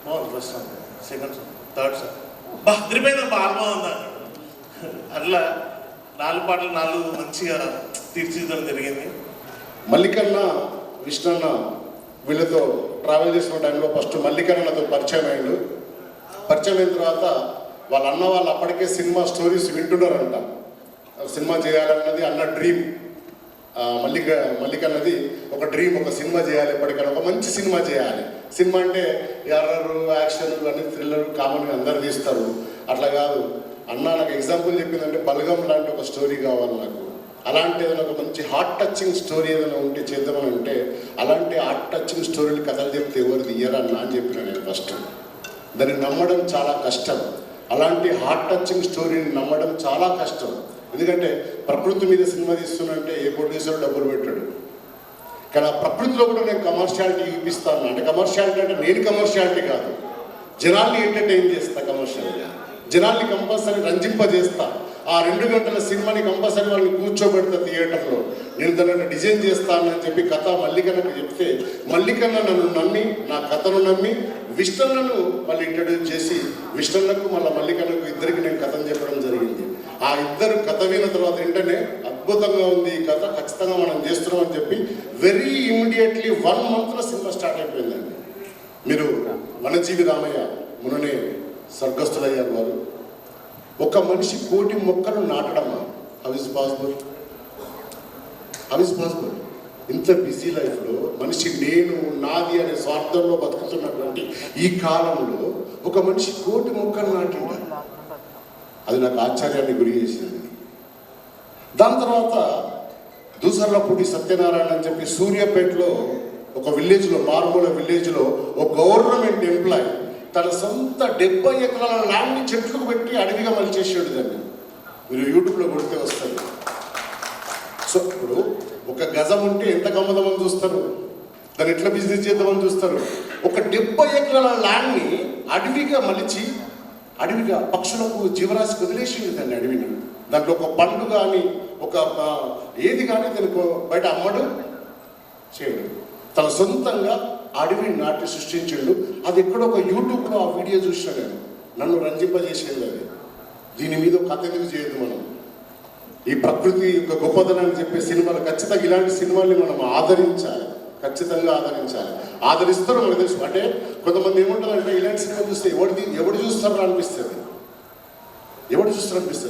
బాగుంది. First song, second song, third song అదిరిపోయింది. బాగా ఉందా అట్లా 4 పాటలు 4 మంచిగా తీర్చిదిద్దడం జరిగింది. మల్లికన్న విష్ణన్న వీళ్ళతో ట్రావెల్ చేసిన టైంలో ఫస్ట్ మల్లికన్నతో పరిచయం అయ్యాడు. పరిచయం అయిన తర్వాత వాళ్ళ అన్న వాళ్ళు అప్పటికే సినిమా స్టోరీస్ వింటున్నారంట. సినిమా చేయాలన్నది అన్న డ్రీమ్. మల్లికన్నది ఒక డ్రీమ్, ఒక సినిమా చేయాలి, ఎప్పటికైనా ఒక మంచి సినిమా చేయాలి. సినిమా అంటే ఎర్రర్, యాక్షన్, అన్ని థ్రిల్లర్ కామన్గా అందరు తీస్తారు. అట్లా కాదు, అన్న నాకు ఎగ్జాంపుల్ చెప్పిందంటే బలగం లాంటి ఒక స్టోరీ కావాలి నాకు. అలాంటి ఏదైనా ఒక మంచి హార్ట్ టచింగ్ స్టోరీ ఏదైనా ఉంటే చేద్దామని అంటే, అలాంటి హార్ట్ టచింగ్ స్టోరీలు కథలు చెప్తే ఎవరు తీయరన్నా అని చెప్పిన నేను ఫస్ట్. దాన్ని నమ్మడం చాలా కష్టం. అలాంటి హార్ట్ టచింగ్ స్టోరీని నమ్మడం చాలా కష్టం. ఎందుకంటే ప్రకృతి మీద సినిమా తీస్తున్నంటే ఏ ప్రొడ్యూసర్ డబ్బులు పెట్టాడు. కానీ ఆ ప్రకృతిలో కూడా నేను కమర్షియాలిటీ చూపిస్తాను. అంటే కమర్షియాలిటీ అంటే నేను కమర్షియాలిటీ కాదు, జనాల్ని ఎంటర్టైన్ చేస్తా. కమర్షియల్గా జనాల్ని కంపల్సరీ రంజింపజేస్తా. ఆ 2 గంటల సినిమాని కంపల్సరీ వాళ్ళని కూర్చోబెడతా థియేటర్లో. నేను దాన్ని డిజైన్ చేస్తానని చెప్పి కథ మల్లికన్నకు చెప్తే, మల్లికన్న నన్ను నమ్మి, నా కథను నమ్మి విష్ణన్నను మళ్ళీ ఇంట్రడ్యూస్ చేసి, విష్ణన్నకు మళ్ళీ మల్లికన్నకు ఇద్దరికి నేను కథను చెప్పడం జరిగింది. ఆ ఇద్దరు కథ విన్న తర్వాత వెంటనే అద్భుతంగా ఉంది ఈ కథ, ఖచ్చితంగా మనం చేస్తున్నామని చెప్పి వెరీ ఇమ్మీడియట్లీ 1 monthలో సినిమా స్టార్ట్ అయిపోయిందండి. మీరు వనజీవి రామయ్య ముననే స్వర్గస్థులయ్యారు వారు. ఒక మనిషి 1,000,000 మొక్కలు నాటడమ్మా, how is possible? How is possible? ఇంత బిజీ లైఫ్లో మనిషి నేను నాది అనే స్వార్థంలో బతుకుతున్నటువంటి ఈ కాలంలో ఒక మనిషి 1,000,000 మొక్కలు నాటిండ. అది నాకు ఆశ్చర్యాన్ని గురి చేసింది. దాని తర్వాత దూసర్లపూడి సత్యనారాయణ అని చెప్పి సూర్యాపేటలో ఒక విలేజ్లో, మారుమూల విలేజ్లో ఒక గవర్నమెంట్ ఎంప్లాయీ తన సొంత 70 ఎకరాల ల్యాండ్ని చెట్లకు పెట్టి అడవిగా మలిచేసాడు. దాన్ని మీరు యూట్యూబ్లో కొడితే వస్తుంది. సో ఇప్పుడు ఒక గజం ఉంటే ఎంత గమ్మదమని చూస్తారు, దాన్ని ఎట్లా బిజినెస్ చేద్దామని చూస్తారు. ఒక 70 ఎకరాల ల్యాండ్ని అడవిగా మలిచి, అడవిగా పక్షులకు జీవరాశికి వదిలేసింది దాన్ని అడవిని. దాంట్లో ఒక పండు కానీ ఒక ఏది కానీ దానికి బయట అమ్మడు చేయడు. తన సొంతంగా అడవిని నాటి సృష్టించాడు. అది ఎక్కడో ఒక యూట్యూబ్లో ఆ వీడియో చూసిన నేను, నన్ను రంజింపజేసేది అది. దీని మీద కథ ఎందుకు చేయదు మనం? ఈ ప్రకృతి యొక్క గొప్పదనాన్ని చెప్పే సినిమాలు ఖచ్చితంగా, ఇలాంటి సినిమాల్ని మనం ఆదరించాలి, ఖచ్చితంగా ఆదరించాలి. ఆదరిస్తారు మనకు తెలుసు. అంటే కొంతమంది ఏముంటుందంటే ఇలాంటి సినిమా చూస్తే ఎవడు చూస్తారో అనిపిస్తుంది, ఎవడు చూస్తారో అనిపిస్తుంది.